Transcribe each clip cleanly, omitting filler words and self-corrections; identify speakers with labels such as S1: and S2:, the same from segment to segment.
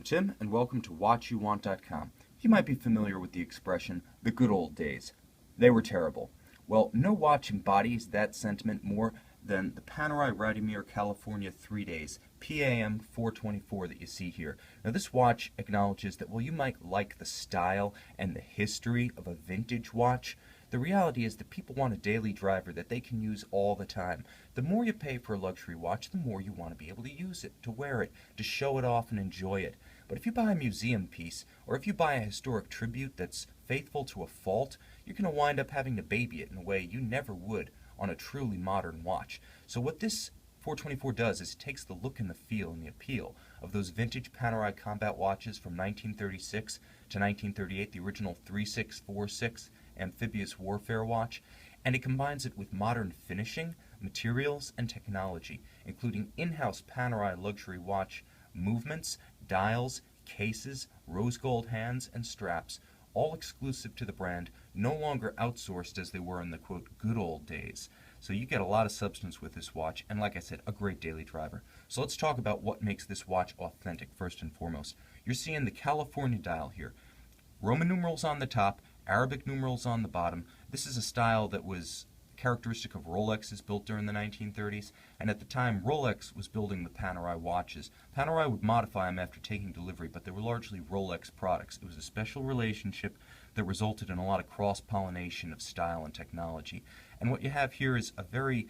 S1: I'm Tim, and welcome to WatchYouWant.com. You might be familiar with the expression, the good old days. They were terrible. Well, no watch embodies that sentiment more than the Panerai Radiomir California 3 days, PAM424 that you see here. Now this watch acknowledges that while you might like the style and the history of a vintage watch, the reality is that people want a daily driver that they can use all the time. The more you pay for a luxury watch, the more you want to be able to use it, to wear it, to show it off and enjoy it. But if you buy a museum piece, or if you buy a historic tribute that's faithful to a fault, you're going to wind up having to baby it in a way you never would on a truly modern watch. So what this 424 does is it takes the look and the feel and the appeal of those vintage Panerai combat watches from 1936 to 1938, the original 3646 amphibious warfare watch, and it combines it with modern finishing, materials, and technology, including in-house Panerai luxury watch movements, dials, cases, rose gold hands, and straps, all exclusive to the brand, no longer outsourced as they were in the, quote, good old days. So you get a lot of substance with this watch, and like I said, a great daily driver. So let's talk about what makes this watch authentic first and foremost. You're seeing the California dial here. Roman numerals on the top, Arabic numerals on the bottom. This is a style that was characteristic of Rolexes built during the 1930s, and at the time Rolex was building the Panerai watches. Panerai would modify them after taking delivery, but they were largely Rolex products. It was a special relationship that resulted in a lot of cross-pollination of style and technology. And what you have here is a very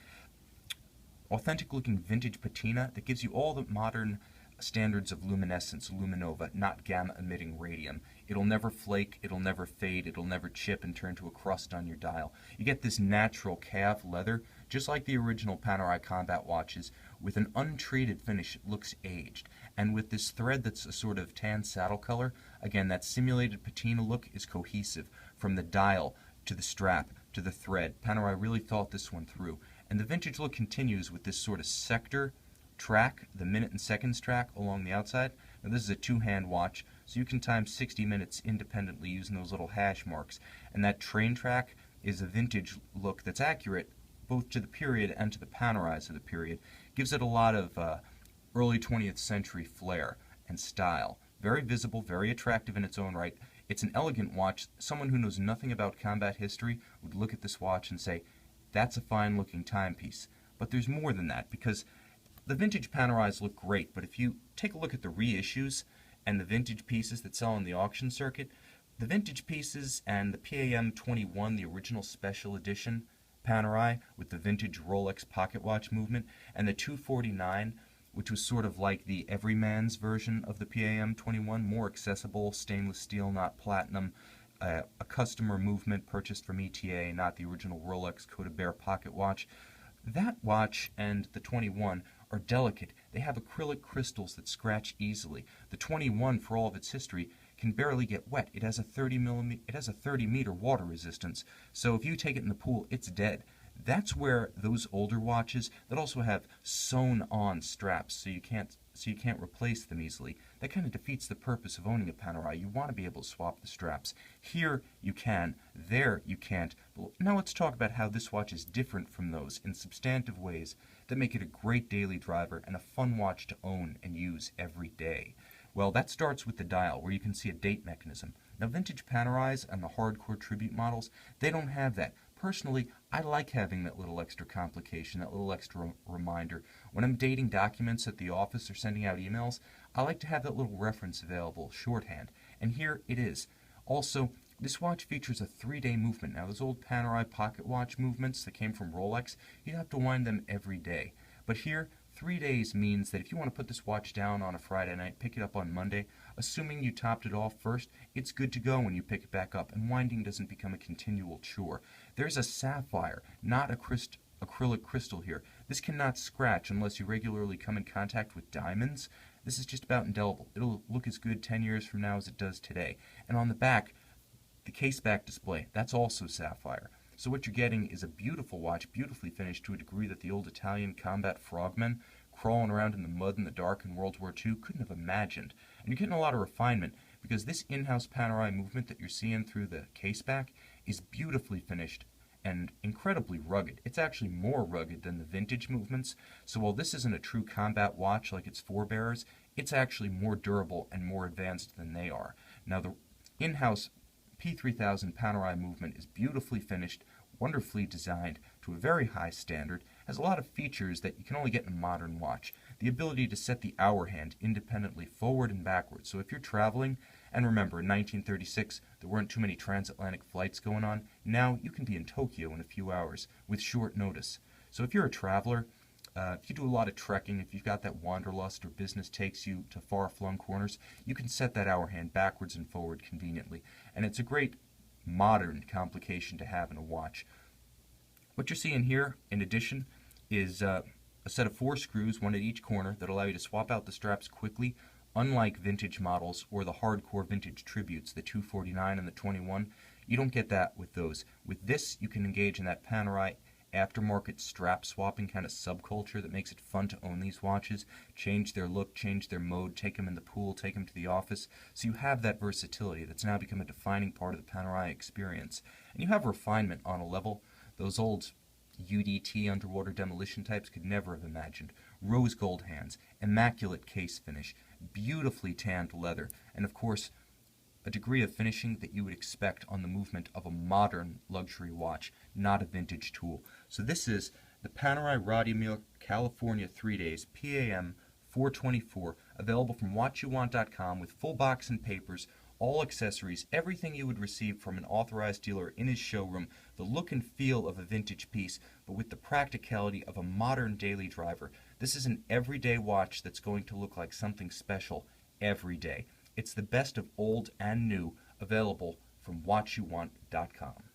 S1: authentic-looking vintage patina that gives you all the modern standards of luminescence, luminova, not gamma-emitting radium. It'll never flake, it'll never fade, it'll never chip and turn to a crust on your dial. You get this natural calf leather, just like the original Panerai combat watches, with an untreated finish that looks aged. And with this thread that's a sort of tan saddle color, again, that simulated patina look is cohesive from the dial to the strap to the thread. Panerai really thought this one through. And the vintage look continues with this sort of sector track, the minute and seconds track along the outside. Now this is a two-hand watch, so you can time 60 minutes independently using those little hash marks. And that train track is a vintage look that's accurate both to the period and to the Panerais of the period. Gives it a lot of early 20th century flair and style. Very visible, very attractive in its own right. It's an elegant watch. Someone who knows nothing about combat history would look at this watch and say, that's a fine-looking timepiece. But there's more than that, because the vintage Panerais look great, but if you take a look at the reissues and the vintage pieces that sell on the auction circuit, the vintage pieces and the PAM424, the original special edition Panerai with the vintage Rolex pocket watch movement, and the 249, which was sort of like the everyman's version of the PAM424, more accessible, stainless steel, not platinum, a customer movement purchased from ETA, not the original Rolex Cote Bear pocket watch. That watch and the 21 are delicate. They have acrylic crystals that scratch easily. The 21, for all of its history, can barely get wet. It has a 30 meter water resistance, so if you take it in the pool, it's dead. That's where those older watches that also have sewn-on straps, so you can't replace them easily. That kind of defeats the purpose of owning a Panerai. You want to be able to swap the straps. Here you can, there you can't. But now let's talk about how this watch is different from those in substantive ways that make it a great daily driver and a fun watch to own and use every day. Well, that starts with the dial, where you can see a date mechanism. Now, vintage Panerais and the hardcore tribute models, they don't have that. Personally, I like having that little extra complication, that little extra reminder. When I'm dating documents at the office or sending out emails, I like to have that little reference available, shorthand. And here it is. Also, this watch features a 3-day movement. Now, those old Panerai pocket watch movements that came from Rolex, you'd have to wind them every day. But here, 3 days means that if you want to put this watch down on a Friday night, pick it up on Monday, assuming you topped it off first, it's good to go when you pick it back up, and winding doesn't become a continual chore. There's a sapphire, not a acrylic crystal here. This cannot scratch unless you regularly come in contact with diamonds. This is just about indelible. It'll look as good 10 years from now as it does today. And on the back, the case back display, that's also sapphire. So what you're getting is a beautiful watch, beautifully finished to a degree that the old Italian combat frogmen crawling around in the mud in the dark in World War II couldn't have imagined. And you're getting a lot of refinement because this in-house Panerai movement that you're seeing through the case back is beautifully finished and incredibly rugged. It's actually more rugged than the vintage movements. So while this isn't a true combat watch like its forebears, it's actually more durable and more advanced than they are. Now, the in-house P3000 Panerai movement is beautifully finished, wonderfully designed to a very high standard, has a lot of features that you can only get in a modern watch. The ability to set the hour hand independently forward and backwards. So if you're traveling, and remember in 1936 there weren't too many transatlantic flights going on, now you can be in Tokyo in a few hours with short notice. So if you're a traveler, if you do a lot of trekking, if you've got that wanderlust or business takes you to far-flung corners, you can set that hour hand backwards and forward conveniently. And it's a great modern complication to have in a watch. What you're seeing here, in addition, is a set of 4 screws, one at each corner, that allow you to swap out the straps quickly, unlike vintage models or the hardcore vintage tributes, the 249 and the 21. You don't get that with those. With this, you can engage in that Panerai aftermarket strap swapping kind of subculture that makes it fun to own these watches, change their look, change their mode, take them in the pool, take them to the office. So you have that versatility that's now become a defining part of the Panerai experience. And you have refinement on a level those old UDT underwater demolition types could never have imagined. Rose gold hands, immaculate case finish, beautifully tanned leather, and of course a degree of finishing that you would expect on the movement of a modern luxury watch, not a vintage tool. So this is the Panerai Radiomir California 3 Days PAM424, available from watchyouwant.com with full box and papers, all accessories, everything you would receive from an authorized dealer in his showroom, the look and feel of a vintage piece, but with the practicality of a modern daily driver. This is an everyday watch that's going to look like something special every day. It's the best of old and new, available from watchyouwant.com.